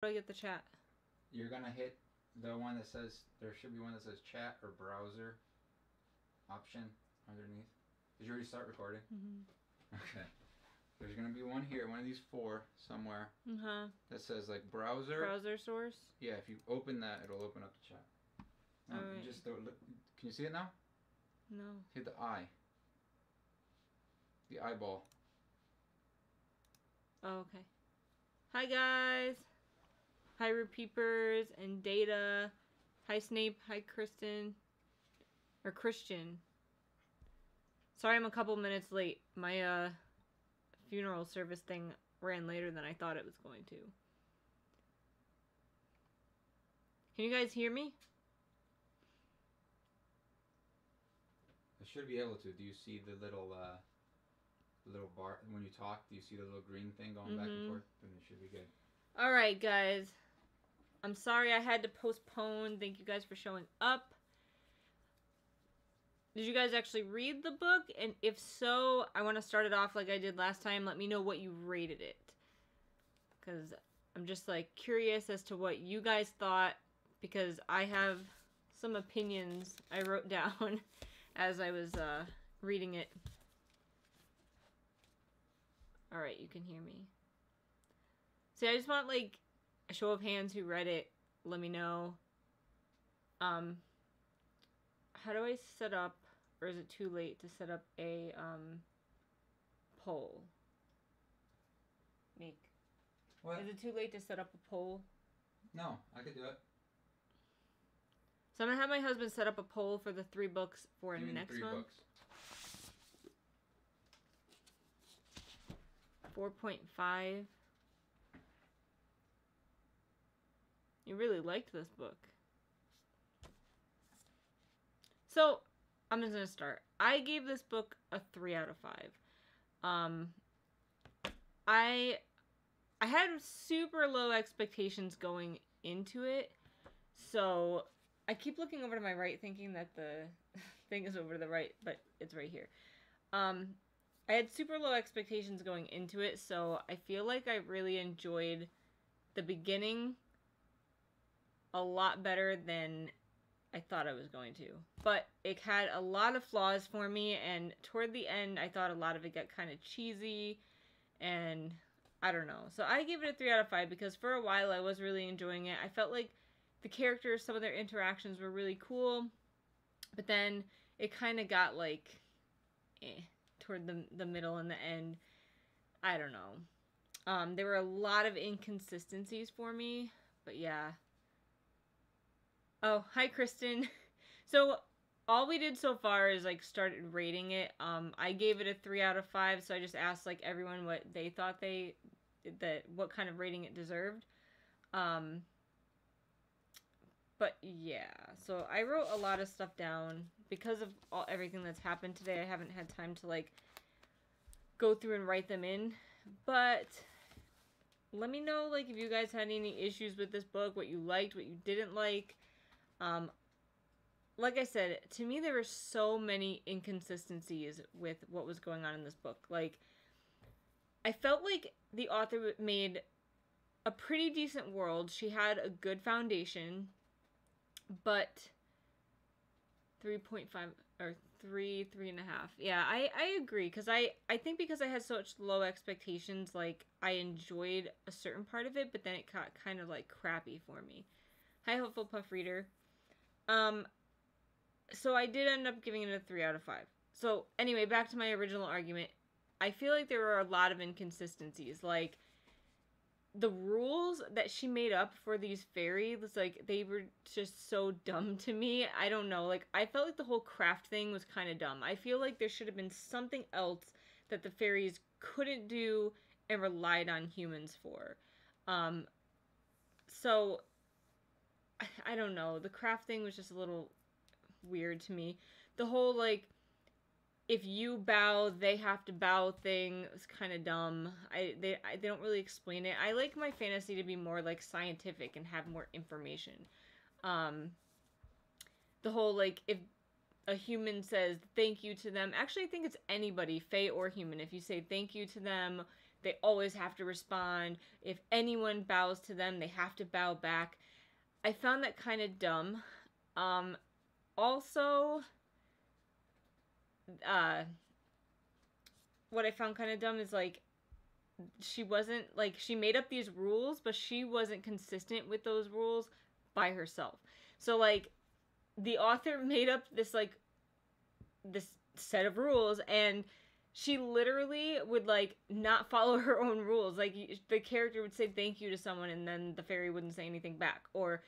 How do I get the chat? You're gonna hit the one that says, there should be one that says chat or browser option underneath. Did you already start recording? Mm-hmm. Okay. There's gonna be one here, one of these four somewhere that says like browser. Browser source? Yeah, if you open that, it'll open up the chat. No, Alright. just look. Can you see it now? No. Hit the eye. The eyeball. Oh, okay. Hi, guys. Hi, Repeepers and Data. Hi, Snape. Hi, Kristen. Or Christian. Sorry I'm a couple minutes late. My, funeral service thing ran later than I thought it was going to. Can you guys hear me? I should be able to. Do you see the little bar when you talk? Do you see the little green thing going back and forth? Then it should be good. All right, guys. I'm sorry I had to postpone. Thank you guys for showing up. Did you guys actually read the book? And if so, I want to start it off like I did last time. Let me know what you rated it. Because I'm just like curious as to what you guys thought. Because I have some opinions I wrote down as I was reading it. Alright, you can hear me. See, I just want like a show of hands who read it. Let me know. How do I set up, or is it too late to set up a poll? Meek. What? Is it too late to set up a poll? No, I could do it. So I'm gonna have my husband set up a poll for the 3 books for next month. 4.5. You really liked this book. So, I'm just gonna start. I gave this book a 3 out of 5. I had super low expectations going into it, so I keep looking over to my right thinking that the thing is over to the right, but it's right here. I had super low expectations going into it, so I feel like I really enjoyed the beginning a lot better than I thought I was going to. But it had a lot of flaws for me, and toward the end, I thought a lot of it got kind of cheesy, and I don't know. So I gave it a 3 out of 5 because for a while I was really enjoying it. I felt like the characters, some of their interactions were really cool, but then it kind of got like, toward the middle and the end. I don't know. There were a lot of inconsistencies for me, but yeah. Oh, hi, Kristen. So, all we did so far is, like, started rating it. I gave it a 3 out of 5, so I just asked, like, everyone what they thought what kind of rating it deserved. But, yeah. So, I wrote a lot of stuff down. Because of everything that's happened today, I haven't had time to, like, go through and write them in. But let me know, like, if you guys had any issues with this book, what you liked, what you didn't like. Like I said, to me there were so many inconsistencies with what was going on in this book. Like, I felt like the author made a pretty decent world. She had a good foundation, but 3.5 or 3.5. Yeah, I agree, because I think because I had such low expectations, like, I enjoyed a certain part of it, but then it got kind of like crappy for me. Hi, Hopeful Puff Reader. So I did end up giving it a 3 out of 5. So anyway, back to my original argument. I feel like there were a lot of inconsistencies. Like, the rules that she made up for these fairies, like, they were just so dumb to me. I don't know. Like, I felt like the whole craft thing was kind of dumb. I feel like there should have been something else that the fairies couldn't do and relied on humans for. So, I don't know. The craft thing was just a little weird to me. The whole, like, if you bow, they have to bow thing was kind of dumb. They don't really explain it. I like my fantasy to be more, like, scientific and have more information. The whole, like, if a human says thank you to them, actually I think it's anybody, fae or human, if you say thank you to them, they always have to respond. If anyone bows to them, they have to bow back. I found that kind of dumb. Also, what I found kind of dumb is, like, she wasn't, like, she made up these rules, but she wasn't consistent with those rules by herself. So, like, the author made up this, like, this set of rules, and she literally would, like, not follow her own rules. Like, the character would say thank you to someone, and then the fairy wouldn't say anything back. Or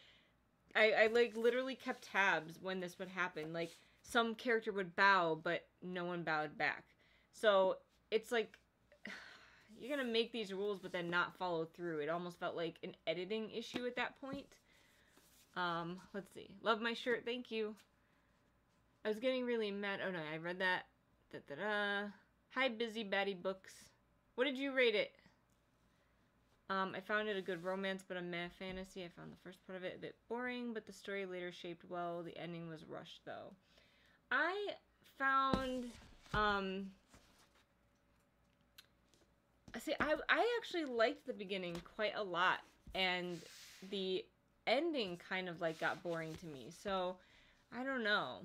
I like, literally kept tabs when this would happen. Like, some character would bow, but no one bowed back. So, it's like, you're gonna make these rules, but then not follow through. It almost felt like an editing issue at that point. Let's see. Love my shirt, thank you. I was getting really mad. Oh no, I read that. Da-da-da. Hi, Busy Batty Books. What did you rate it? I found it a good romance, but a meh fantasy. I found the first part of it a bit boring, but the story later shaped well. The ending was rushed, though. I found, see, I actually liked the beginning quite a lot, and the ending kind of, like, got boring to me, so I don't know.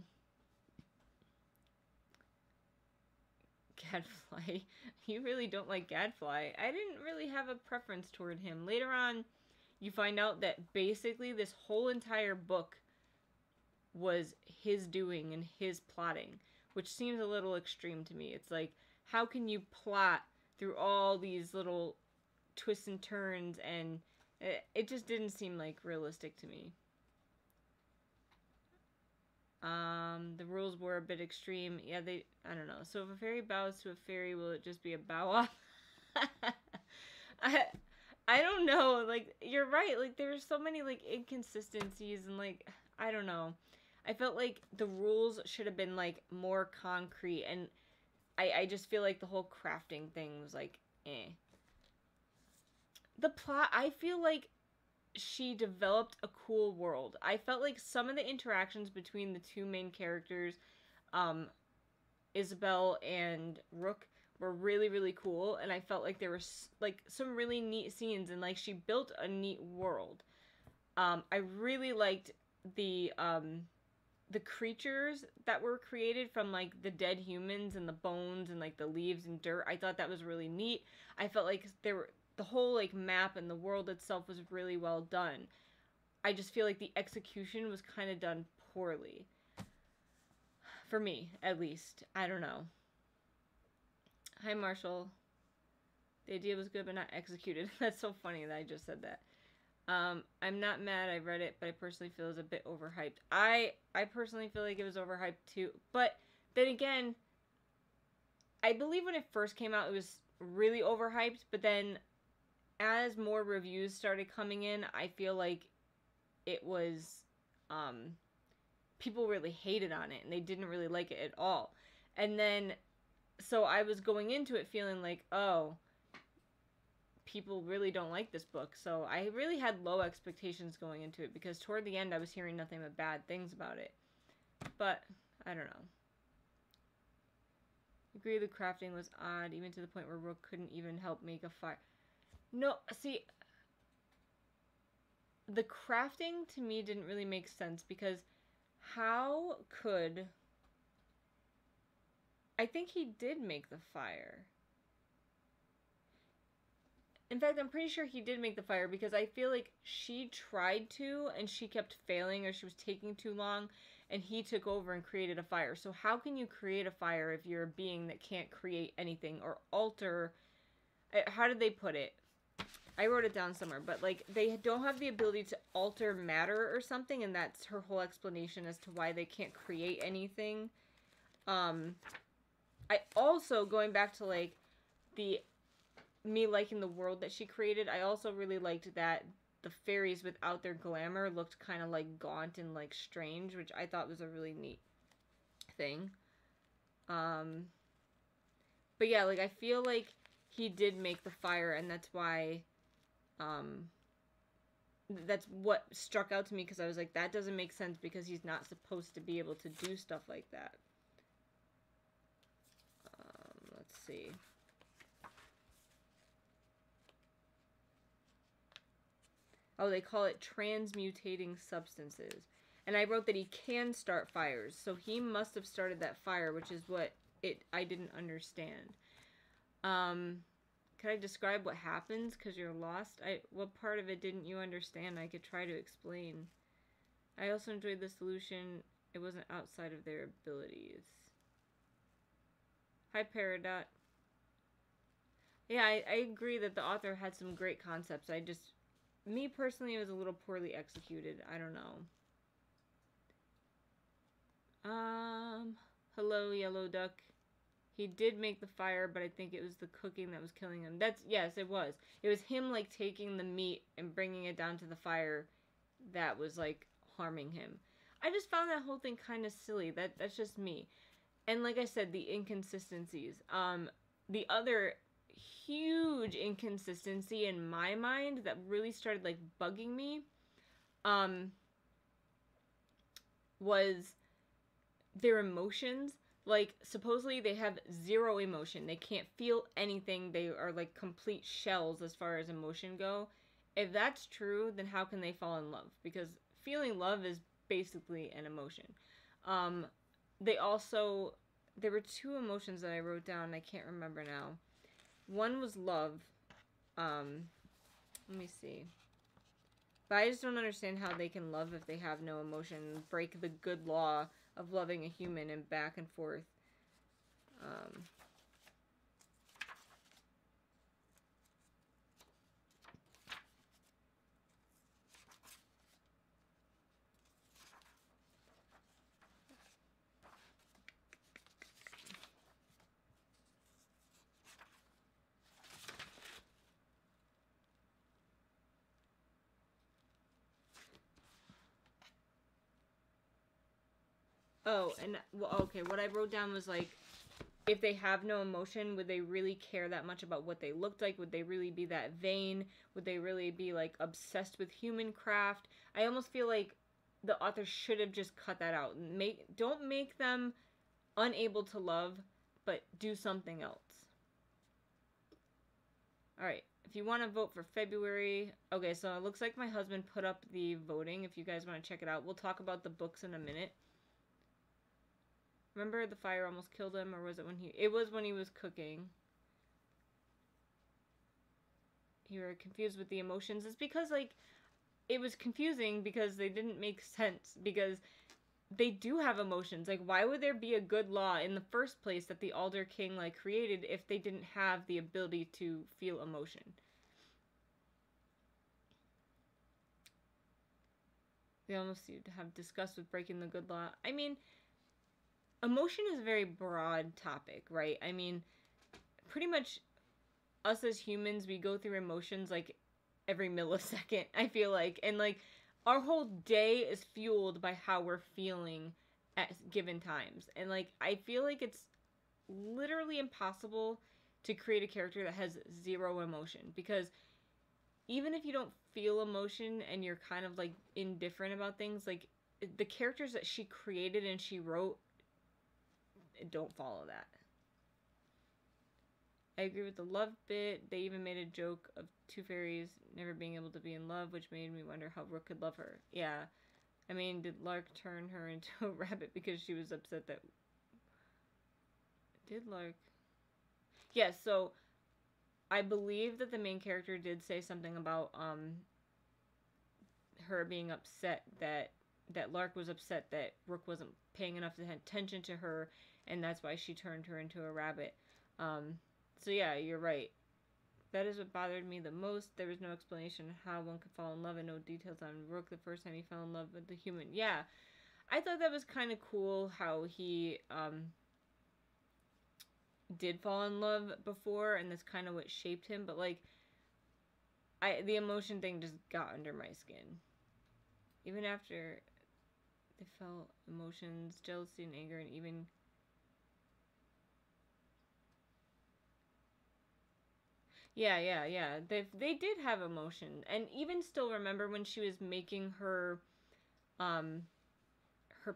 Gadfly. You really don't like Gadfly. I didn't really have a preference toward him. Later on, you find out that basically this whole entire book was his doing and his plotting, which seems a little extreme to me. It's like, how can you plot through all these little twists and turns, and it just didn't seem, like, realistic to me. The rules were a bit extreme. Yeah, I don't know. So if a fairy bows to a fairy, will it just be a bow off? I don't know. Like, you're right. Like, there's so many, like, inconsistencies, and, like, I don't know. I felt like the rules should have been, like, more concrete, and I just feel like the whole crafting thing was, like, eh. The plot, I feel like she developed a cool world. I felt like some of the interactions between the two main characters, Isabel and Rook, were really, really cool, and I felt like there were, like, some really neat scenes, and, like, she built a neat world. I really liked the creatures that were created from, like, the dead humans and the bones and, like, the leaves and dirt. I thought that was really neat. I felt like the whole, like, map and the world itself was really well done. I just feel like the execution was kind of done poorly. For me, at least. I don't know. Hi, Marshall. The idea was good, but not executed. That's so funny that I just said that. I'm not mad I read it, but I personally feel it's a bit overhyped. I personally feel like it was overhyped too. But then again, I believe when it first came out, it was really overhyped, but then as more reviews started coming in, I feel like it was, people really hated on it, and they didn't really like it at all. And then, so I was going into it feeling like, oh, people really don't like this book. So I really had low expectations going into it, because toward the end I was hearing nothing but bad things about it. But, I don't know. I agree the crafting was odd, even to the point where Rook couldn't even help make a fire. No, see, the crafting to me didn't really make sense, because how could... I think he did make the fire. In fact, I'm pretty sure he did make the fire, because I feel like she tried to, and she kept failing, or she was taking too long, and he took over and created a fire. So how can you create a fire if you're a being that can't create anything or alter... How did they put it? I wrote it down somewhere, but, like, they don't have the ability to alter matter or something, and that's her whole explanation as to why they can't create anything. I also, going back to, like, me liking the world that she created, I also really liked that the fairies without their glamour looked kind of, like, gaunt and, like, strange, which I thought was a really neat thing. But yeah, like, I feel like he did make the fire, and that's why... that's what struck out to me, because I was like, that doesn't make sense, because he's not supposed to be able to do stuff like that. Let's see. Oh, they call it transmutating substances. And I wrote that he can start fires, so he must have started that fire, which is what I didn't understand. Can I describe what happens? Because you're lost. What part of it didn't you understand? I could try to explain. I also enjoyed the solution. It wasn't outside of their abilities. Hi, Peridot. Yeah, I agree that the author had some great concepts. Me personally, it was a little poorly executed. I don't know. Hello, Yellow Duck. He did make the fire, but I think it was the cooking that was killing him. Yes, it was. It was him, like, taking the meat and bringing it down to the fire that was, like, harming him. I just found that whole thing kind of silly. That's just me. And like I said, the inconsistencies. The other huge inconsistency in my mind that really started, like, bugging me, was their emotions. Like, supposedly they have zero emotion. They can't feel anything. They are, like, complete shells as far as emotion go. If that's true, then how can they fall in love? Because feeling love is basically an emotion. There were two emotions that I wrote down. I can't remember now. One was love. Let me see. But I just don't understand how they can love if they have no emotion. Break the good law of loving a human and back and forth. Oh, and, well, okay, what I wrote down was, like, if they have no emotion, would they really care that much about what they looked like? Would they really be that vain? Would they really be, like, obsessed with human craft? I almost feel like the author should have just cut that out. Don't make them unable to love, but do something else. Alright, if you want to vote for February... Okay, so it looks like my husband put up the voting, if you guys want to check it out. We'll talk about the books in a minute. Remember the fire almost killed him, or was it when he... It was when he was cooking. You were confused with the emotions. It's because, like, it was confusing because they didn't make sense. Because they do have emotions. Like, why would there be a good law in the first place that the Alder King, like, created if they didn't have the ability to feel emotion? They almost have disgust with breaking the good law. I mean... Emotion is a very broad topic, right? I mean, pretty much us as humans, we go through emotions, like, every millisecond, I feel like. And, like, our whole day is fueled by how we're feeling at given times. And, like, I feel like it's literally impossible to create a character that has zero emotion. Because even if you don't feel emotion and you're kind of, like, indifferent about things, like, the characters that she created and she wrote don't follow that. I agree with the love bit. They even made a joke of two fairies never being able to be in love, which made me wonder how Rook could love her. Yeah. I mean, did Lark turn her into a rabbit because she was upset that... Did Lark... Yes, yeah, so... I believe that the main character did say something about, her being upset that Lark was upset that Rook wasn't paying enough attention to her, and that's why she turned her into a rabbit. So yeah, you're right. That is what bothered me the most. There was no explanation how one could fall in love and no details on Rook the first time he fell in love with the human. Yeah, I thought that was kind of cool how he did fall in love before, and that's kind of what shaped him. But, like, the emotion thing just got under my skin. Even after they felt emotions, jealousy and anger, and even... Yeah. They did have emotion. And even still, remember when she was making her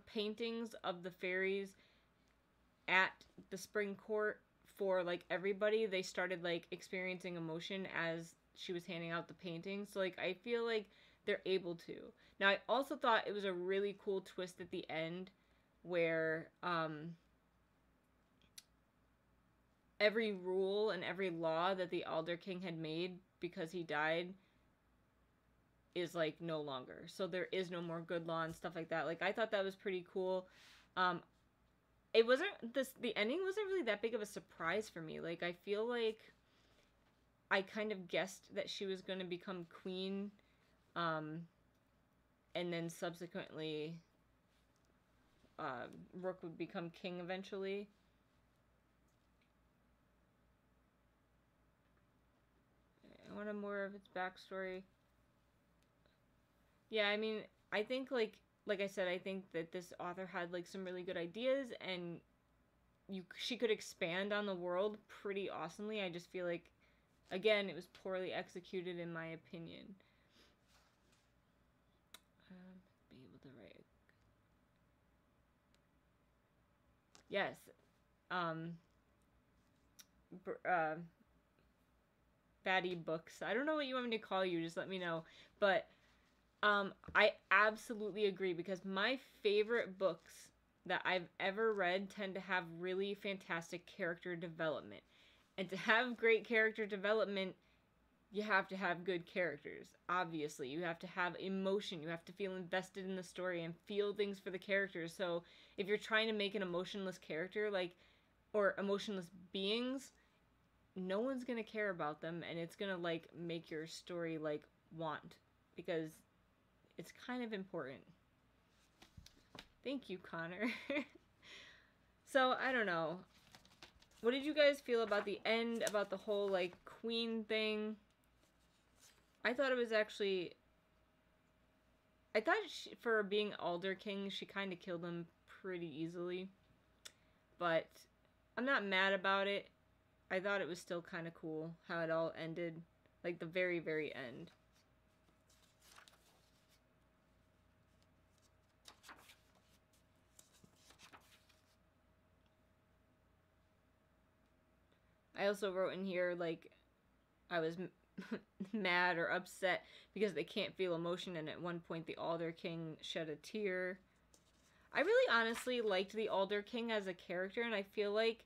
paintings of the fairies at the spring court for, like, everybody, they started, like, experiencing emotion as she was handing out the paintings. So, like, I feel like they're able to. Now, I also thought it was a really cool twist at the end where every rule and every law that the Elder King had made because he died is like no longer. So there is no more good law and stuff like that. Like I thought that was pretty cool. It wasn't the ending wasn't really that big of a surprise for me. Like I feel like I kind of guessed that she was going to become queen, and then subsequently Rook would become king eventually. I wanted more of its backstory. Yeah, I mean, I think like I said, I think that this author had like some really good ideas, and she could expand on the world pretty awesomely. I just feel like, again, it was poorly executed in my opinion. Be able to write. Yes. Batty books. I don't know what you want me to call you. Just let me know. But I absolutely agree, because my favorite books that I've ever read tend to have really fantastic character development. And to have great character development, you have to have good characters. Obviously, you have to have emotion. You have to feel invested in the story and feel things for the characters. So if you're trying to make an emotionless character, like, or emotionless beings, no one's gonna care about them, and it's gonna like make your story like want, because it's kind of important. Thank you, Connor. So I don't know. What did you guys feel about the end, about the whole like queen thing? I thought it was actually, I thought for being Alder King, she kind of killed him pretty easily. But I'm not mad about it. I thought it was still kind of cool how it all ended. Like the very, very end. I also wrote in here, like, I was mad or upset because they can't feel emotion, and at one point the Alder King shed a tear. I really honestly liked the Alder King as a character, and I feel like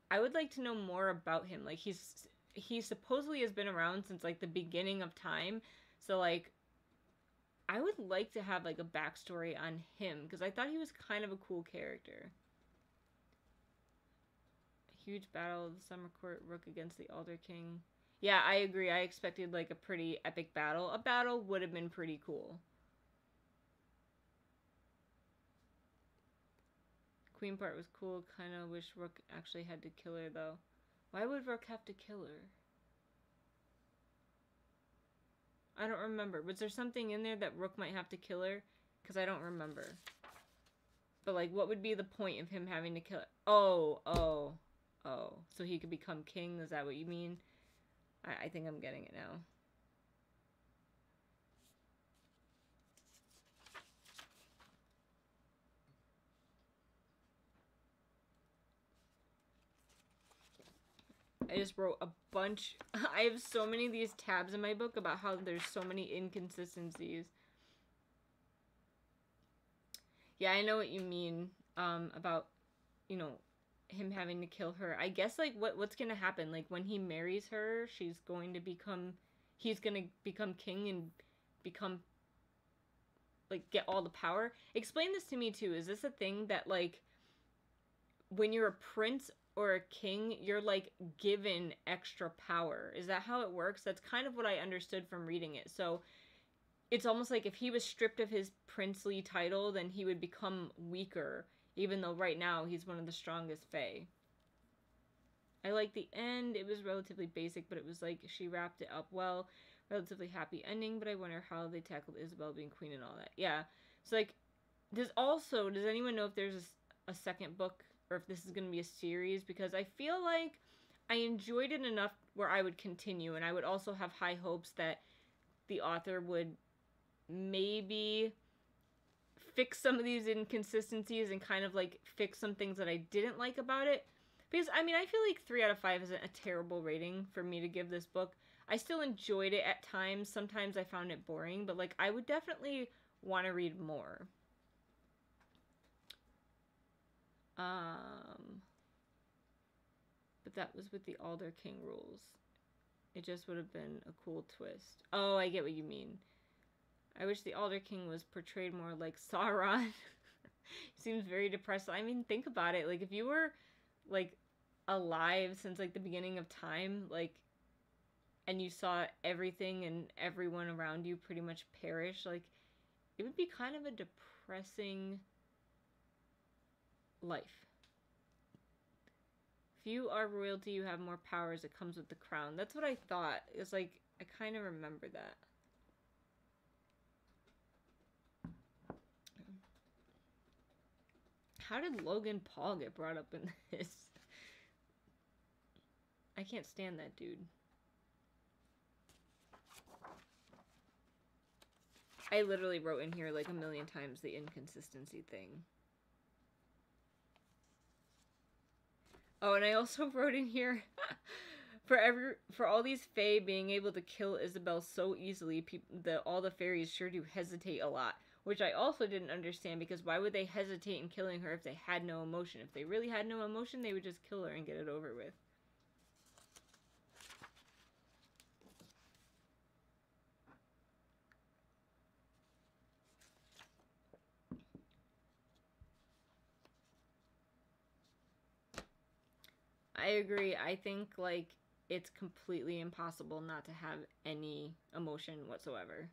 I would like to know more about him. Like, he supposedly has been around since, like, the beginning of time, so, like, I would like to have, like, a backstory on him, because I thought he was kind of a cool character. Huge battle of the Summer Court, Rook against the Alder King. Yeah, I agree. I expected like a pretty epic battle. A battle would have been pretty cool. Queen part was cool. Kind of wish Rook actually had to kill her though. Why would Rook have to kill her? I don't remember. Was there something in there that Rook might have to kill her? Because I don't remember. But like, what would be the point of him having to kill her? Oh. So he could become king? Is that what you mean? I think I'm getting it now. I just wrote a bunch. I have so many of these tabs in my book about how there's so many inconsistencies. Yeah, I know what you mean about, you know, him having to kill her. I guess like what's gonna happen? Like when he marries her, he's gonna become king and become like get all the power. Explain this to me too. Is this a thing that like when you're a prince or a king, you're like given extra power? Is that how it works? That's kind of what I understood from reading it. So it's almost like if he was stripped of his princely title, then he would become weaker, even though right now he's one of the strongest fae. I like the end. It was relatively basic, but it was like she wrapped it up well. Relatively happy ending, but I wonder how they tackled Isabel being queen and all that. Yeah. So like, does anyone know if there's a second book, or if this is going to be a series? Because I feel like I enjoyed it enough where I would continue, and I would also have high hopes that the author would maybe fix some of these inconsistencies and kind of like fix some things that I didn't like about it. Because I mean, I feel like 3 out of 5 isn't a terrible rating for me to give this book. I still enjoyed it at times. Sometimes I found it boring, but like I would definitely want to read more. But that was with the Alder King rules. It just would have been a cool twist. Oh, I get what you mean. I wish the Alder King was portrayed more like Sauron. Seems very depressed. I mean, think about it. Like, if you were, like, alive since, like, the beginning of time, like, and you saw everything and everyone around you pretty much perish, like, it would be kind of a depressing life. If you are royalty, you have more powers. It comes with the crown. That's what I thought. It's like, I kind of remember that. How did Logan Paul get brought up in this? I can't stand that dude. I literally wrote in here like a million times the inconsistency thing. Oh, and I also wrote in here for all these fae being able to kill Isabel so easily, all the fairies sure do hesitate a lot, which I also didn't understand, because why would they hesitate in killing her if they had no emotion? If they really had no emotion, they would just kill her and get it over with. I agree. I think, like, it's completely impossible not to have any emotion whatsoever.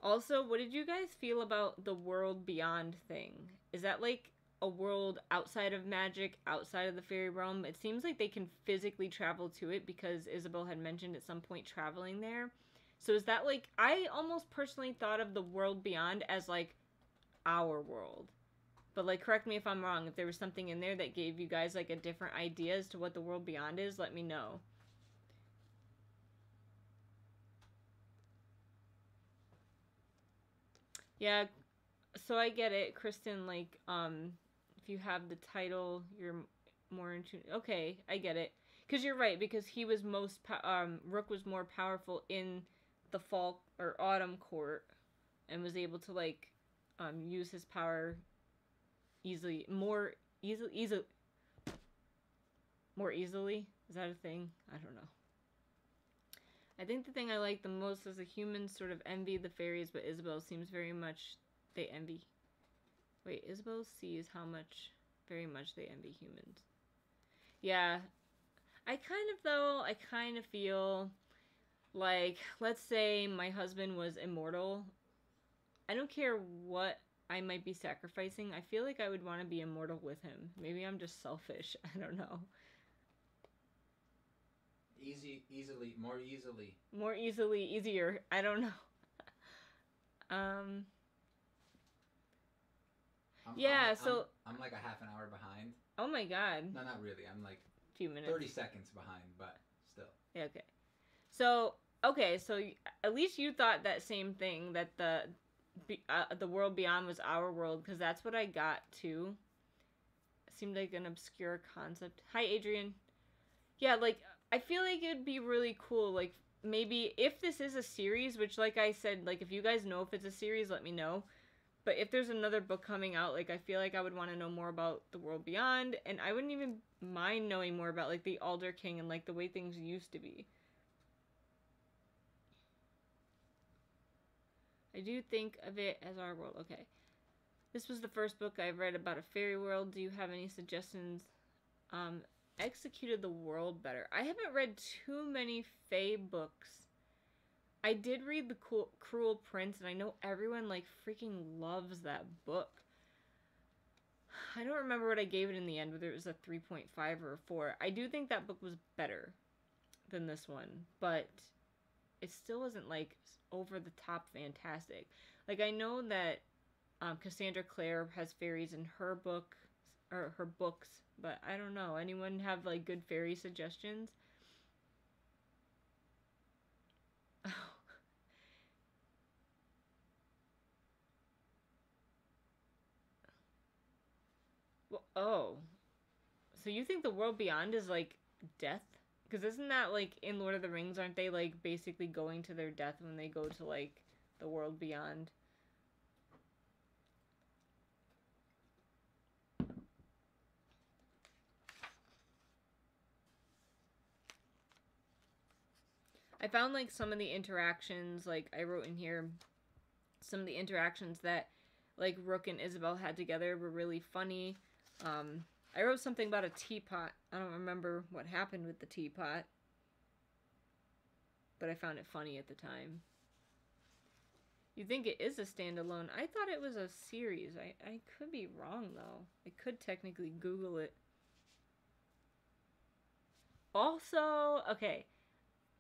Also, what did you guys feel about the world beyond thing? Is that, like, a world outside of magic, outside of the fairy realm? It seems like they can physically travel to it, because Isabel had mentioned at some point traveling there. So is that, like, I almost personally thought of the world beyond as, like, our world. But, like, correct me if I'm wrong. If there was something in there that gave you guys, like, a different idea as to what the world beyond is, let me know. Yeah, so I get it, Kristen, like, if you have the title, you're more into... Okay, I get it. Because you're right, because he was Rook was more powerful in the fall, or autumn court, and was able to, like, use his power more easily. Is that a thing? I don't know. I think the thing I like the most is the humans sort of envy the fairies, but Isabel seems very much they envy. Wait, Isabel sees how much, very much they envy humans. Yeah. I kind of feel like, let's say my husband was immortal. I don't care what I might be sacrificing. I feel like I would want to be immortal with him. Maybe I'm just selfish. I don't know. More easily, easier. I don't know. I'm like a half an hour behind. Oh my god. No, not really. I'm like a few minutes. 30 seconds behind, but still. Yeah, okay. So at least you thought that same thing, that the world beyond was our world, because that's what I got too. It seemed like an obscure concept. Hi, Adrian. Yeah, like, I feel like it'd be really cool, like, maybe if this is a series, which, like I said, like, if you guys know if it's a series, let me know. But if there's another book coming out, like, I feel like I would want to know more about the world beyond, and I wouldn't even mind knowing more about, like, the Alder King and, like, the way things used to be. I do think of it as our world. Okay. This was the first book I've read about a fairy world. Do you have any suggestions? Executed the world better. I haven't read too many fae books. I did read The Cruel Prince, and I know everyone, like, freaking loves that book. I don't remember what I gave it in the end, whether it was a 3.5 or a 4. I do think that book was better than this one, but it still wasn't, like, over the top fantastic. Like, I know that Cassandra Clare has fairies in her book, or her books, but I don't know. Anyone have, like, good fairy suggestions? Well, oh. So you think the world beyond is like death? Because isn't that like in Lord of the Rings? Aren't they like basically going to their death when they go to like the world beyond? I found like some of the interactions, like I wrote in here, some of the interactions that like Rook and Isabel had together were really funny. I wrote something about a teapot. I don't remember what happened with the teapot, but I found it funny at the time. You think it is a standalone? I thought it was a series. I could be wrong, though. I could technically Google it. Also, okay,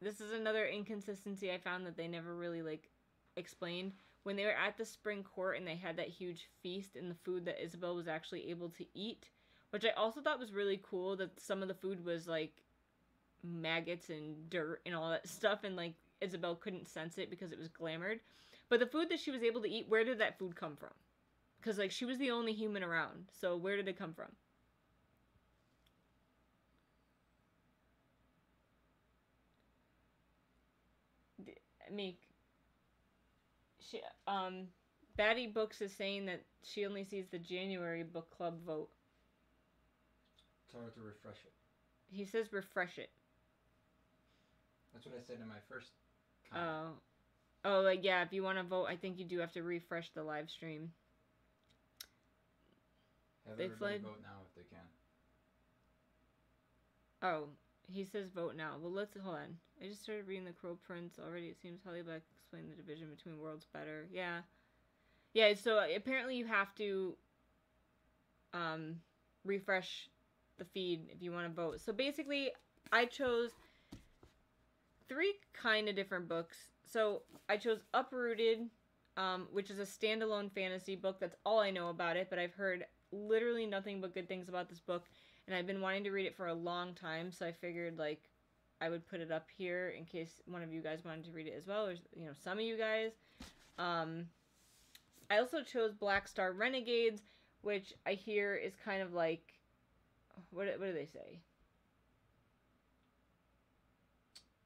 this is another inconsistency I found that they never really, like, explained. When they were at the spring court and they had that huge feast and the food that Isabel was actually able to eat, which I also thought was really cool, that some of the food was, like, maggots and dirt and all that stuff, and, like, Isabel couldn't sense it because it was glamored. But the food that she was able to eat, where did that food come from? Because, like, she was the only human around, so where did it come from? Meek. She, Batty Books is saying that she only sees the January book club vote. Tell her to refresh it. He says refresh it. That's what I said in my first comment. Oh, like, yeah, if you want to vote, I think you do have to refresh the live stream. Have everybody vote now if they can. Oh, he says vote now. Well, let's, hold on. I just started reading the Crow Prince already. It seems Hollyblack explained the division between worlds better. Yeah. Yeah, so apparently you have to refresh the feed if you want to vote. So basically, I chose 3 kind of different books. So I chose Uprooted, which is a standalone fantasy book. That's all I know about it, but I've heard literally nothing but good things about this book, and I've been wanting to read it for a long time, so I figured, like, I would put it up here in case one of you guys wanted to read it as well, or, you know, some of you guys. I also chose Black Star Renegades, which I hear is kind of like, what do they say?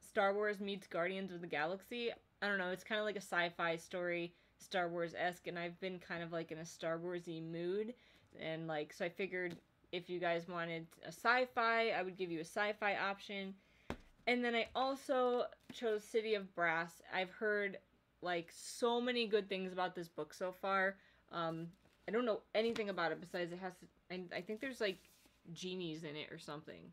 Star Wars meets Guardians of the Galaxy. I don't know, it's kind of like a sci-fi story, Star Wars-esque, and I've been kind of like in a Star Wars-y mood, and like, so I figured if you guys wanted a sci-fi, I would give you a sci-fi option. And then I also chose City of Brass. I've heard like so many good things about this book so far. I don't know anything about it besides it has to, I think there's like genies in it or something.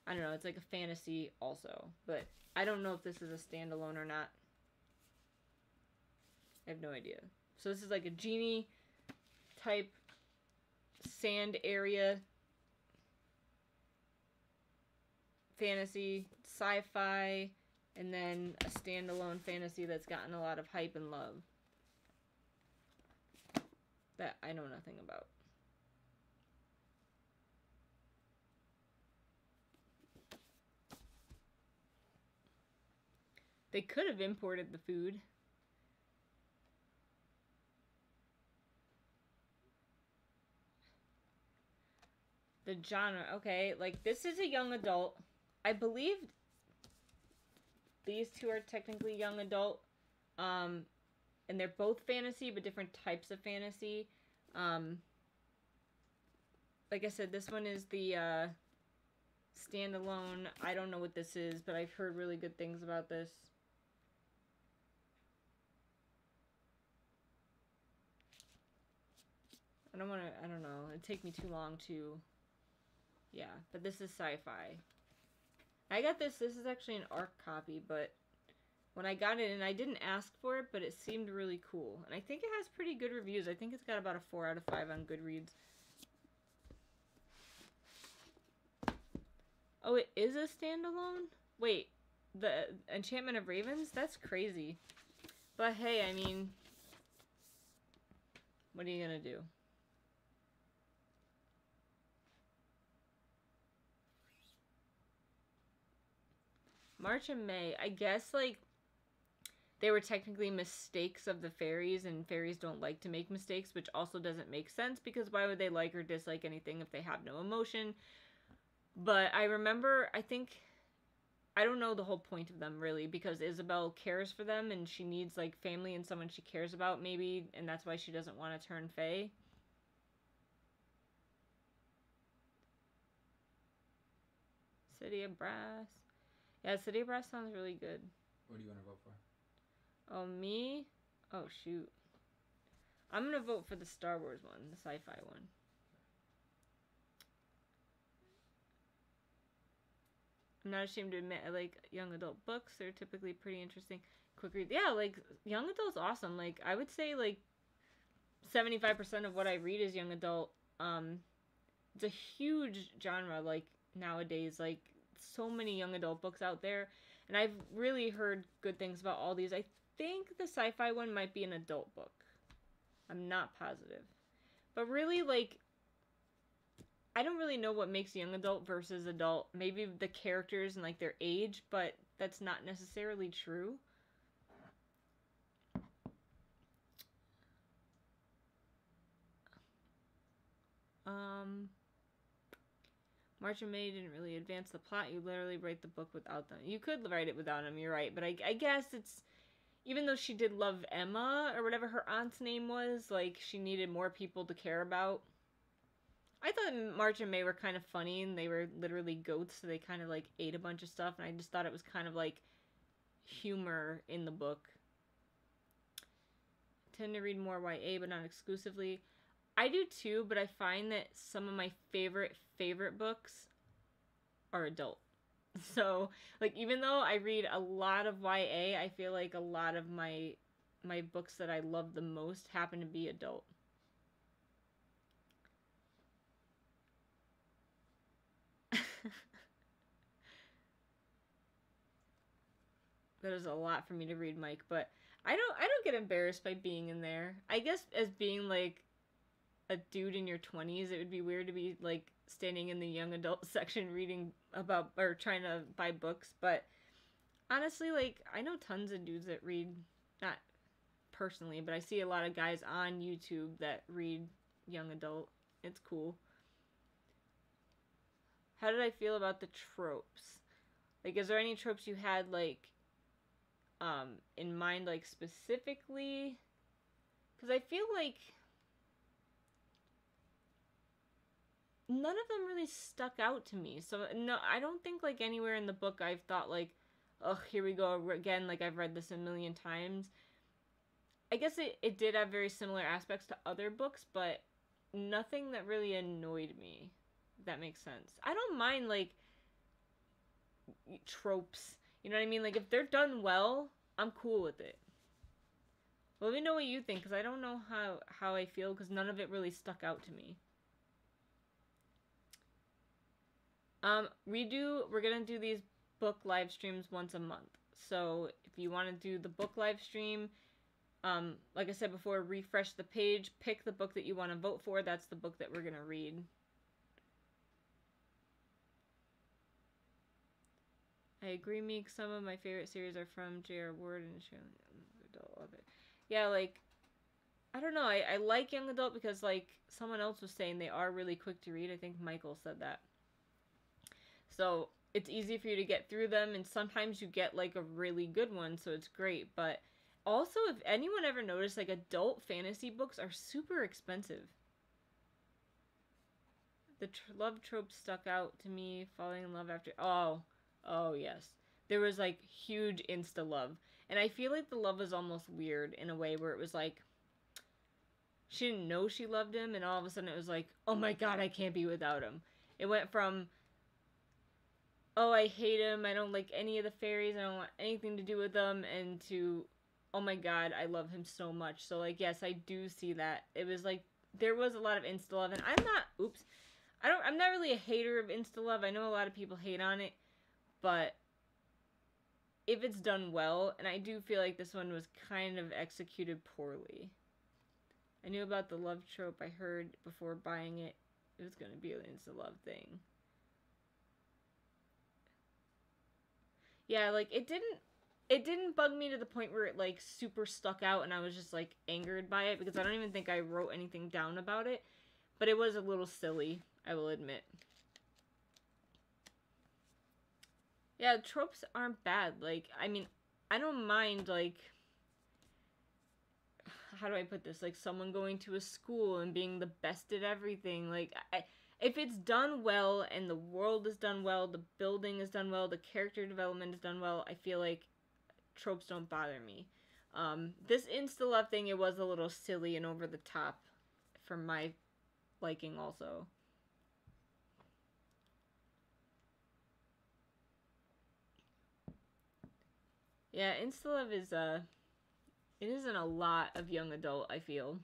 I don't know, it's like a fantasy also, but I don't know if this is a standalone or not. I have no idea. So this is like a genie type sand area fantasy, sci-fi, and then a standalone fantasy that's gotten a lot of hype and love that I know nothing about. They could have imported the food. The genre, okay, like this is a young adult. I believe these 2 are technically young adult. And they're both fantasy, but different types of fantasy. Like I said, this one is the standalone. I don't know what this is, but I've heard really good things about this. I don't know. It'd take me too long to, yeah, but this is sci-fi. I got this is actually an ARC copy, but when I got it, and I didn't ask for it, but it seemed really cool. And I think it has pretty good reviews. I think it's got about a 4 out of 5 on Goodreads. Oh, it is a standalone? Wait, the Enchantment of Ravens? That's crazy. But hey, I mean, what are you gonna do? March and May, I guess, like, they were technically mistakes of the fairies, and fairies don't like to make mistakes, which also doesn't make sense because why would they like or dislike anything if they have no emotion? But I remember, I don't know the whole point of them really, because Isabel cares for them and she needs like family and someone she cares about maybe, and that's why she doesn't want to turn fae. City of Brass. Yeah, City of Brass sounds really good. What do you want to vote for? Oh, me? Oh, shoot. I'm gonna vote for the Star Wars one, the sci-fi one. I'm not ashamed to admit I like young adult books. They're typically pretty interesting. Quick read. Yeah, like, young adult's awesome. Like, I would say, like, 75% of what I read is young adult. It's a huge genre, like, nowadays. Like, so many young adult books out there. And I've really heard good things about all these. I think the sci-fi one might be an adult book. I'm not positive. But really, like, I don't really know what makes young adult versus adult. Maybe the characters and, like, their age, but that's not necessarily true. March and May didn't really advance the plot. You literally write the book without them. You could write it without them, you're right. But I guess it's... Even though she did love Emma, or whatever her aunt's name was, like, she needed more people to care about. I thought March and May were kind of funny, and they were literally goats, so they kind of, like, ate a bunch of stuff, and I just thought it was kind of, like, humor in the book. I tend to read more YA, but not exclusively. I do too, but I find that some of my favorite books are adult. So, like, even though I read a lot of YA, I feel like a lot of my books that I love the most happen to be adult. That is a lot for me to read, Mike, but I don't get embarrassed by being in there. I guess as being like a dude in your 20s, it would be weird to be like standing in the young adult section reading about or trying to buy books, but honestly, like, I know tons of dudes that read, not personally, but I see a lot of guys on YouTube that read young adult. It's cool. How did I feel about the tropes? Like, is there any tropes you had, like, in mind, like, specifically? Because I feel like none of them really stuck out to me. So, no, I don't think, like, anywhere in the book I've thought, like, ugh, here we go again, like, I've read this a million times. I guess it did have very similar aspects to other books, but nothing that really annoyed me, if that makes sense. I don't mind, like, tropes. You know what I mean? Like, if they're done well, I'm cool with it. Let me know what you think, because I don't know how I feel, because none of it really stuck out to me. We're gonna do these book live streams once a month. So if you want to do the book live stream, like I said before, refresh the page, pick the book that you want to vote for. That's the book that we're gonna read. I agree, Meek. Some of my favorite series are from J.R. Ward and adult. Love it. Yeah, like, I don't know. I like young adult because, like, someone else was saying they are really quick to read. I think Michael said that. So it's easy for you to get through them, and sometimes you get, like, a really good one, so it's great. But also, if anyone ever noticed, like, adult fantasy books are super expensive. The love trope stuck out to me. Falling in love after... Oh, yes. There was, like, huge insta love. And I feel like the love was almost weird in a way where it was like, she didn't know she loved him, and all of a sudden it was like, oh my god, I can't be without him. It went from, oh, I hate him, I don't like any of the fairies, I don't want anything to do with them, and to, oh my god, I love him so much. So, like, yes, I do see that. It was like, there was a lot of insta love, and I'm not really a hater of insta love. I know a lot of people hate on it, but if it's done well, and I do feel like this one was kind of executed poorly. I knew about the love trope. I heard before buying it, it was going to be an insta-love thing. Yeah, like, it didn't... it didn't bug me to the point where it like super stuck out and I was just like angered by it, because I don't even think I wrote anything down about it, but it was a little silly, I will admit. Yeah, tropes aren't bad. Like, I mean, I don't mind, like, how do I put this? Like, someone going to a school and being the best at everything. Like, if it's done well and the world is done well, the building is done well, the character development is done well, I feel like tropes don't bother me. This insta-love thing, it was a little silly and over the top for my liking also. Yeah, insta-love is, it isn't a lot of young adult, I feel.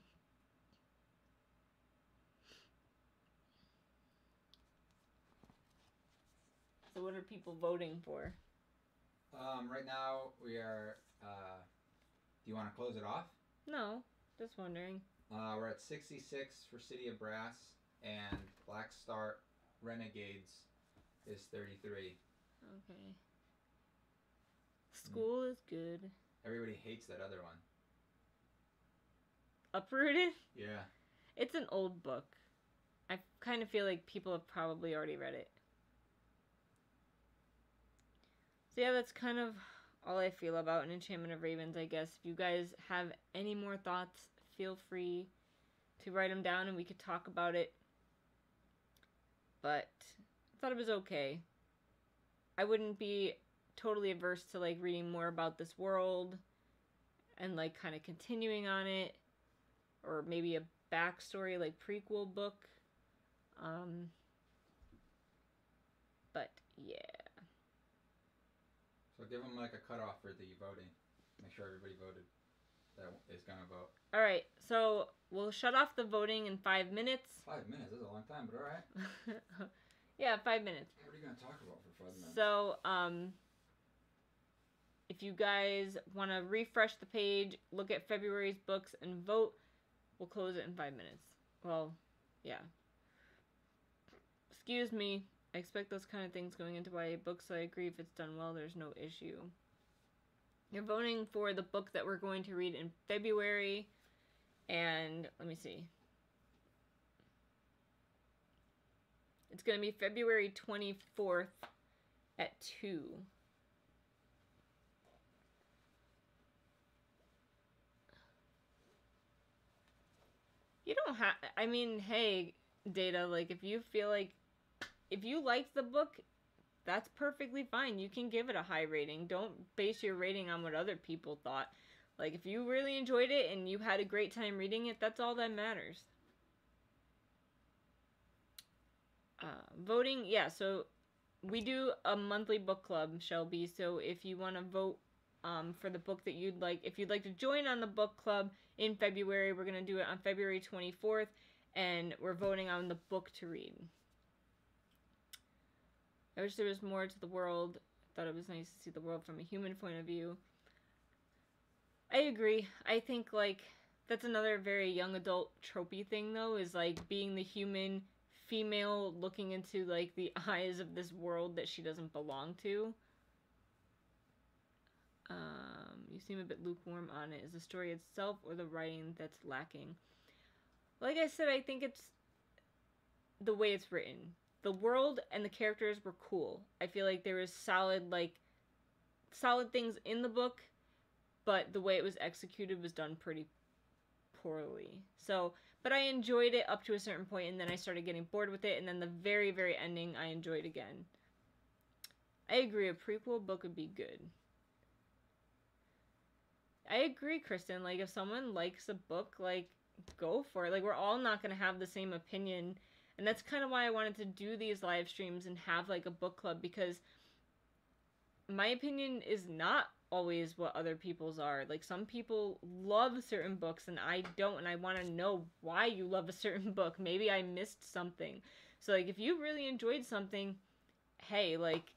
So what are people voting for? Right now we are, do you want to close it off? No, just wondering. We're at 66 for City of Brass, and Black Star Renegades is 33. Okay. School is good. Everybody hates that other one. Uprooted? Yeah. It's an old book. I kind of feel like people have probably already read it. So yeah, that's kind of all I feel about an Enchantment of Ravens, I guess. If you guys have any more thoughts, feel free to write them down and we could talk about it. But I thought it was okay. I wouldn't be totally averse to like reading more about this world and like kind of continuing on it, or maybe a backstory like prequel book. But yeah. So give them like a cutoff for the voting. Make sure everybody voted that is gonna vote. All right, so we'll shut off the voting in 5 minutes. 5 minutes? That's a long time, but all right. Yeah, 5 minutes. What are you gonna talk about for 5 minutes? So, if you guys want to refresh the page, look at February's books, and vote, we'll close it in 5 minutes. Well, yeah. Excuse me. I expect those kind of things going into YA books, so I agree if it's done well, there's no issue. You're voting for the book that we're going to read in February, and let me see. It's going to be February 24th at 2. You don't have, I mean, hey, Data, like, if you feel like, if you liked the book, that's perfectly fine. You can give it a high rating. Don't base your rating on what other people thought. Like, if you really enjoyed it and you had a great time reading it, that's all that matters. Voting, yeah, so we do a monthly book club, Shelby, so if you want to vote for the book that you'd like, if you'd like to join on the book club in February, we're going to do it on February 24th, and we're voting on the book to read. I wish there was more to the world. I thought it was nice to see the world from a human point of view. I agree. I think, like, that's another very young adult tropey thing, though, is, like, being the human female looking into, like, the eyes of this world that she doesn't belong to. You seem a bit lukewarm on it. Is the story itself or the writing that's lacking? Like I said, I think it's the way it's written. The world and the characters were cool. I feel like there was solid things in the book, but the way it was executed was done pretty poorly. So, but I enjoyed it up to a certain point, and then I started getting bored with it, and then the very, very ending I enjoyed again. I agree, a prequel book would be good. I agree, Kristen. Like, if someone likes a book, like, go for it. Like, we're all not going to have the same opinion. And that's kind of why I wanted to do these live streams and have, like, a book club. Because my opinion is not always what other people's are. Like, some people love certain books and I don't. And I want to know why you love a certain book. Maybe I missed something. So, like, if you really enjoyed something, hey, like,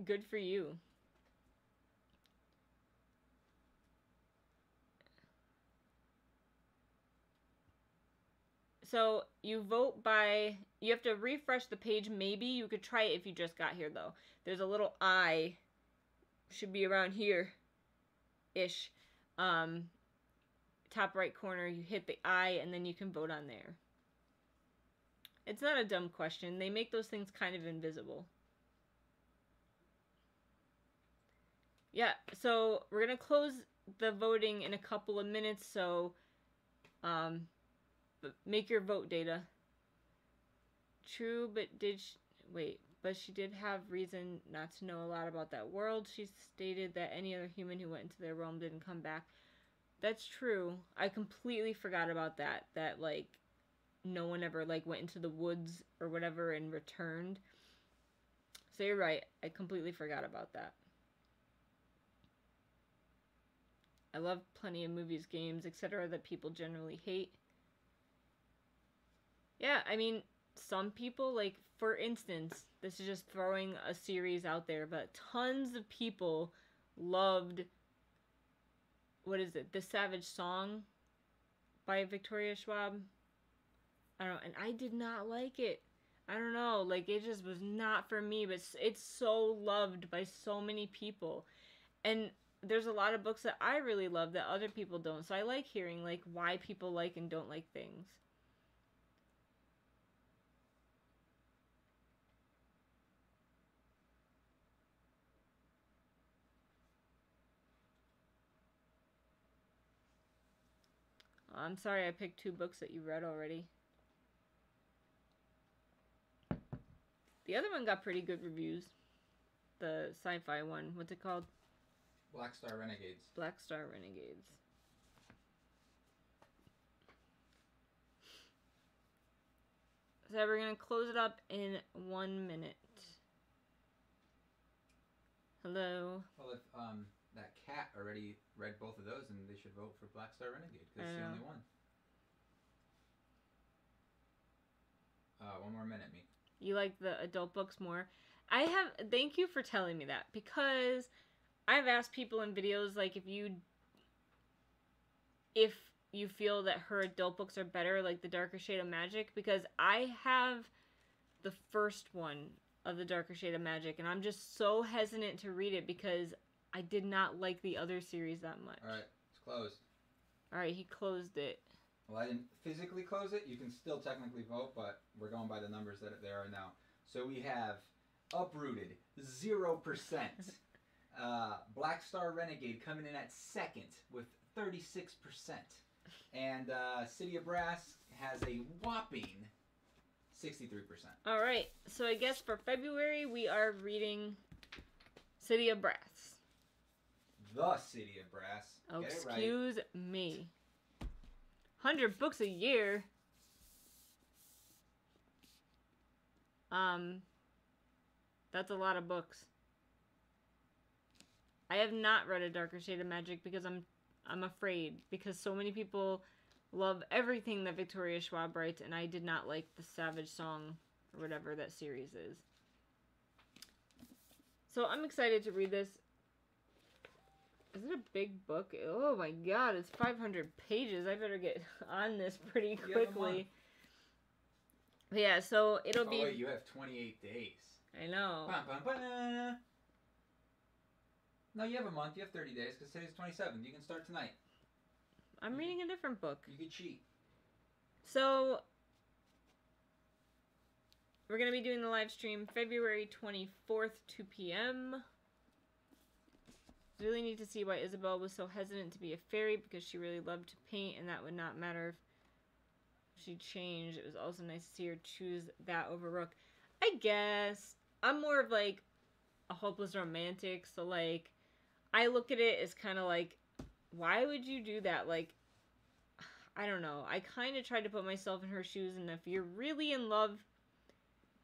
good for you. So you vote by, you have to refresh the page. Maybe you could try it if you just got here, though. There's a little eye, should be around here. ish. Top right corner, you hit the I, and then you can vote on there. It's not a dumb question. They make those things kind of invisible. Yeah, so we're going to close the voting in a couple of minutes, so make your vote, Data. True, but but she did have reason not to know a lot about that world. She stated that any other human who went into their realm didn't come back. That's true. I completely forgot about that. That, like, no one ever, like, went into the woods or whatever and returned. So you're right. I completely forgot about that. I love plenty of movies, games, etc. that people generally hate. Yeah, I mean, some people, like, for instance, this is just throwing a series out there, but tons of people loved, what is it, The Savage Song by Victoria Schwab. I don't know, and I did not like it. I don't know, like, it just was not for me, but it's so loved by so many people. And there's a lot of books that I really love that other people don't, so I like hearing, like, why people like and don't like things. I'm sorry I picked 2 books that you read already. The other one got pretty good reviews. The sci-fi one. What's it called? Black Star Renegades. Black Star Renegades. So we're going to close it up in 1 minute. Hello? Well, if that cat already read both of those, then they should vote for Black Star Renegade, because it's the only one. 1 more minute, Meek. You like the adult books more? Thank you for telling me that, because I've asked people in videos, like, if you feel that her adult books are better, like The Darker Shade of Magic, because I have the first one of The Darker Shade of Magic, and I'm just so hesitant to read it because I did not like the other series that much. Alright, it's closed. Alright, he closed it. Well, I didn't physically close it. You can still technically vote, but we're going by the numbers that there are now. So we have Uprooted, 0%. Black Star Renegade coming in at second with 36%. And City of Brass has a whopping 63%. Alright, so I guess for February we are reading City of Brass. The City of Brass. Oh, get excuse it right. me. 100 books a year. That's a lot of books. I have not read A Darker Shade of Magic because I'm afraid, because so many people love everything that Victoria Schwab writes, and I did not like The Savage Song or whatever that series is. So I'm excited to read this. Is it a big book? Oh my god, it's 500 pages. I better get on this pretty quickly. But yeah, so it'll be... Oh wait, you have 28 days. I know. Bum, bum, bum. No, you have a month. You have 30 days, because today's 27th. You can start tonight. I'm reading a different book. You can cheat. So, we're going to be doing the live stream February 24th, 2 p.m. Really need to see why Isabel was so hesitant to be a fairy, because she really loved to paint, and that would not matter if she changed. It was also nice to see her choose that over Rook. I guess I'm more of, like, a hopeless romantic, so, like, I look at it as kind of like, why would you do that? Like, I don't know. I kind of tried to put myself in her shoes, and if you're really in love,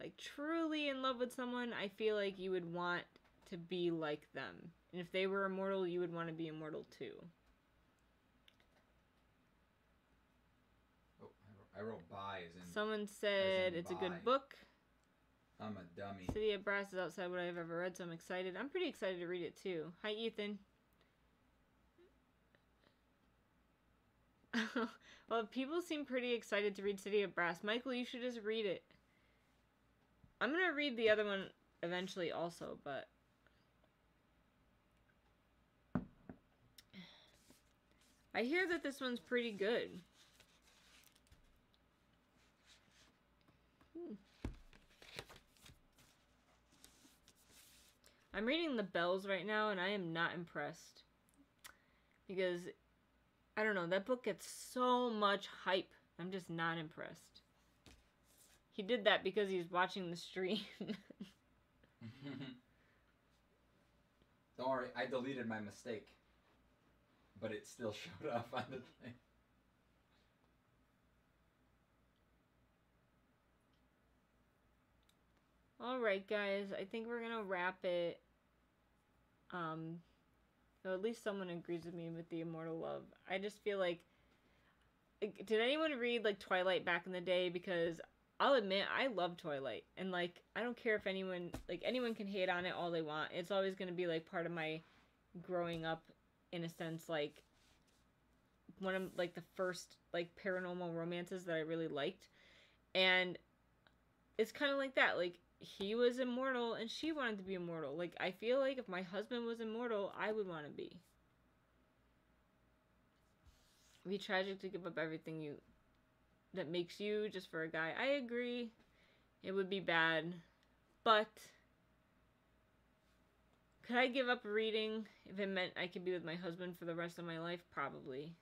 like, truly in love with someone, I feel like you would want to be like them. And if they were immortal, you would want to be immortal too. Oh, I wrote buy as in... Someone said it's a good book. I'm a dummy. City of Brass is outside what I've ever read, so I'm excited. I'm pretty excited to read it too. Hi, Ethan. Well, people seem pretty excited to read City of Brass. Michael, you should just read it. I'm going to read the other one eventually also, but... I hear that this one's pretty good. I'm reading The Bells right now, and I am not impressed. Because, I don't know, that book gets so much hype. I'm just not impressed. He did that because he's watching the stream. Don't worry, I deleted my mistake. But it still showed up on the thing. Alright, guys. I think we're gonna wrap it. So at least someone agrees with me with the Immortal Love. I just feel like... Did anyone read, like, Twilight back in the day? Because I'll admit, I love Twilight. And, like, I don't care if anyone... Like, anyone can hate on it all they want. It's always gonna be, like, part of my growing up, in a sense, like... one of, like, the first, like, paranormal romances that I really liked. And it's kind of like that. Like, he was immortal and she wanted to be immortal. Like, I feel like if my husband was immortal, I would want to be. It'd be tragic to give up everything that makes you just for a guy. I agree. It would be bad. But could I give up reading if it meant I could be with my husband for the rest of my life? Probably.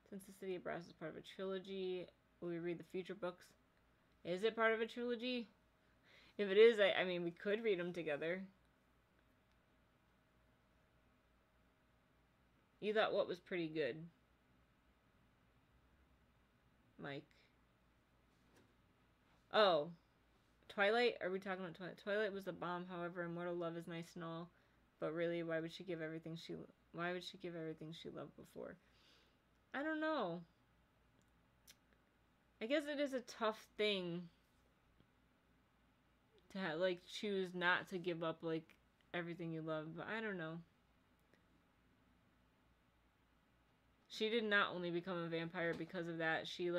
Since the City of Brass is part of a trilogy, will we read the future books? Is it part of a trilogy? If it is, I mean, we could read them together. You thought what was pretty good? Mike. Oh. Twilight? Are we talking about Twilight? Twilight was the bomb, however, Immortal Love is nice and all. But really, why would she give everything she loved before? I don't know. I guess it is a tough thing to like choose not to give up like everything you love, but I don't know. She did not only become a vampire because of that. She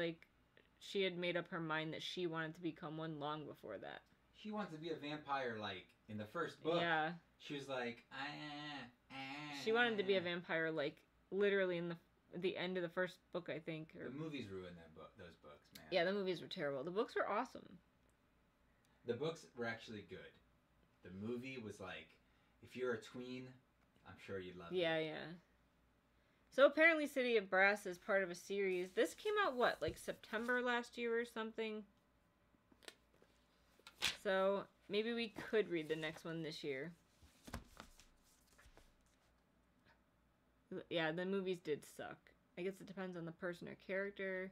had made up her mind that she wanted to become one long before that. She wants to be a vampire, like, in the first book. Yeah. She was like, She wanted to be a vampire, like, literally in the end of the first book, I think. The movies ruined those books, man. Yeah, the movies were terrible. The books were awesome. The books were actually good. The movie was like, if you're a tween, I'm sure you'd love it. Yeah. So apparently City of Brass is part of a series. This came out, what, like September last year or something? So maybe we could read the next one this year. Yeah, the movies did suck. I guess it depends on the person or character.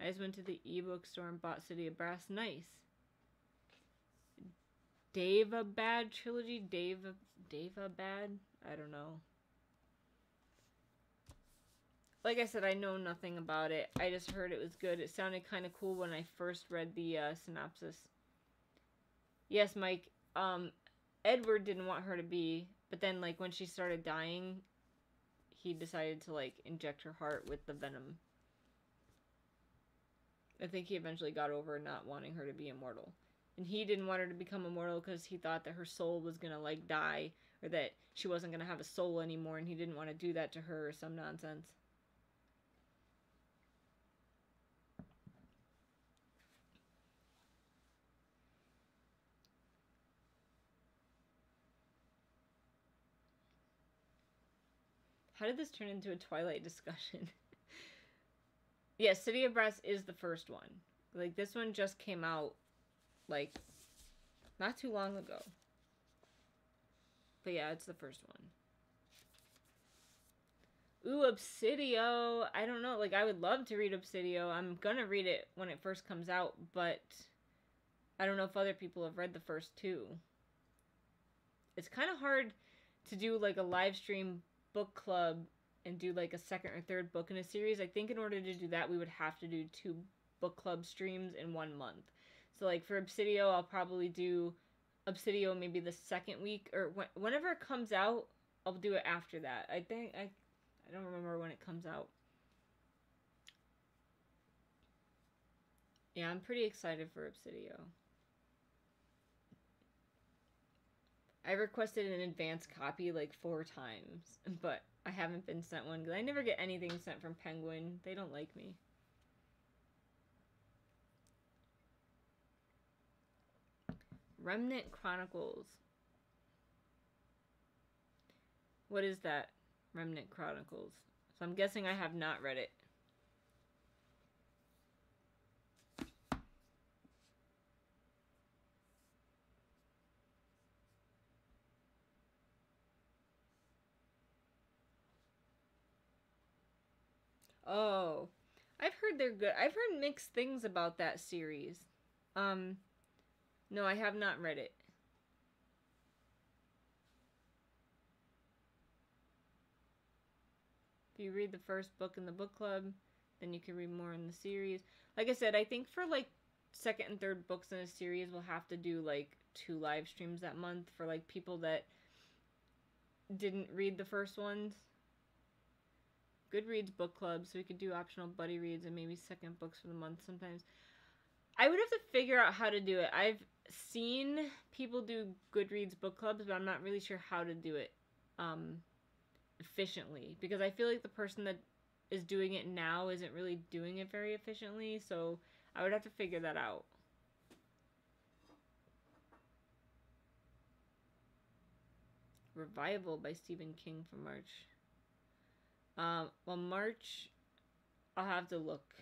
I just went to the ebook store and bought City of Brass. Nice. Dave-a-Bad trilogy? Dave-a-Bad? I don't know. Like I said, I know nothing about it. I just heard it was good. It sounded kind of cool when I first read the synopsis. Yes, Mike. Edward didn't want her to be, but then, like, when she started dying, he decided to, like, inject her heart with the venom. I think he eventually got over not wanting her to be immortal. And he didn't want her to become immortal because he thought that her soul was gonna, like, die, or that she wasn't gonna have a soul anymore, and he didn't want to do that to her or some nonsense. How did this turn into a Twilight discussion? Yeah, City of Brass is the first one. Like, this one just came out, like, not too long ago. But yeah, it's the first one. Ooh, Obsidio. I don't know. Like, I would love to read Obsidio. I'm gonna read it when it first comes out, but I don't know if other people have read the first two. It's kind of hard to do, like, a live stream book club and do, like, a second or third book in a series. I think in order to do that, we would have to do 2 book club streams in 1 month. So, like, for Obsidio, I'll probably do Obsidio maybe the second week, or whenever it comes out, I'll do it after that. I think, I don't remember when it comes out. Yeah, I'm pretty excited for Obsidio. I requested an advance copy like 4 times, but I haven't been sent one because I never get anything sent from Penguin. They don't like me. Remnant Chronicles. What is that? Remnant Chronicles. So I'm guessing I have not read it. Oh, I've heard they're good. I've heard mixed things about that series. No, I have not read it. If you read the first book in the book club, then you can read more in the series. Like I said, I think for like second and third books in a series, we'll have to do like 2 live streams that month for like people that didn't read the first ones. Goodreads book club, so we could do optional buddy reads and maybe second books for the month sometimes. I would have to figure out how to do it. I've seen people do Goodreads book clubs, but I'm not really sure how to do it efficiently, because I feel like the person that is doing it now isn't really doing it very efficiently, so I would have to figure that out. Revival by Stephen King for March. Well, March, I'll have to look,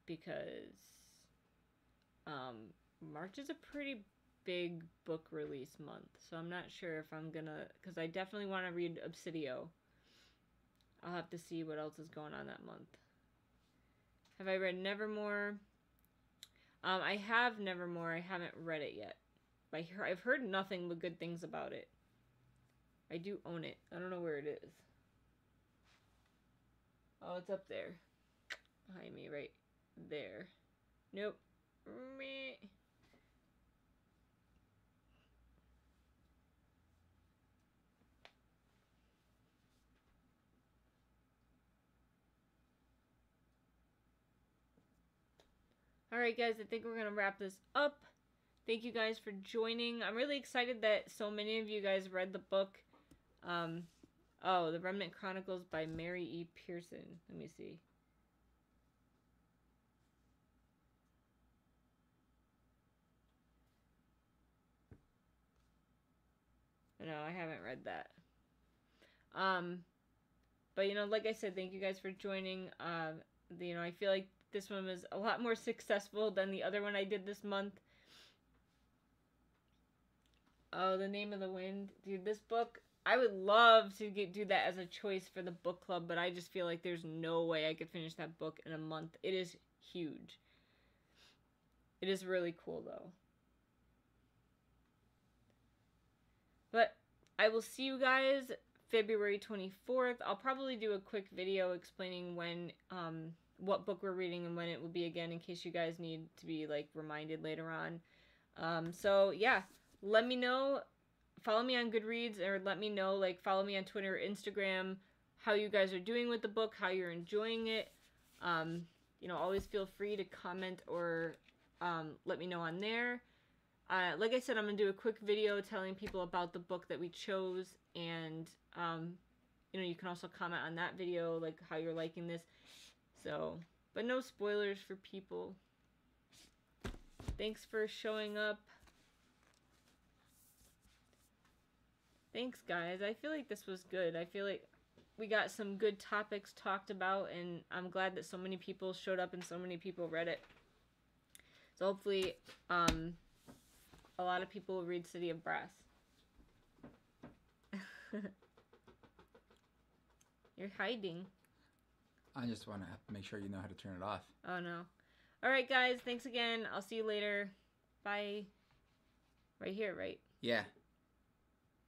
because March is a pretty big book release month, so I'm not sure if I'm gonna, because I definitely want to read Obsidio. I'll have to see what else is going on that month. Have I read Nevermore? I have Nevermore. I haven't read it yet. I've heard nothing but good things about it. I do own it. I don't know where it is. Oh, it's up there. Behind me, right there. Nope. Meh. Alright guys, I think we're going to wrap this up. Thank you guys for joining. I'm really excited that so many of you guys read the book. Oh, The Remnant Chronicles by Mary E. Pearson. Let me see. No, I haven't read that. But, you know, like I said, thank you guys for joining. You know, I feel like this one was a lot more successful than the other one I did this month. Oh, The Name of the Wind. Dude, this book, I would love to do that as a choice for the book club, but I just feel like there's no way I could finish that book in a month. It is huge. It is really cool, though. But I will see you guys February 24th. I'll probably do a quick video explaining when, what book we're reading and when it will be again, in case you guys need to be, like, reminded later on. So, yeah. Let me know, follow me on Goodreads, or let me know, like, follow me on Twitter or Instagram, how you guys are doing with the book, how you're enjoying it. You know, always feel free to comment or let me know on there. Like I said, I'm going to do a quick video telling people about the book that we chose, and, you know, you can also comment on that video, like, how you're liking this. So, but no spoilers for people. Thanks for showing up. Thanks, guys. I feel like this was good. I feel like we got some good topics talked about, and I'm glad that so many people showed up and so many people read it. So hopefully, a lot of people will read City of Brass. You're hiding. I just want to make sure you know how to turn it off. Oh, no. Alright, guys. Thanks again. I'll see you later. Bye. Right here, right? Yeah.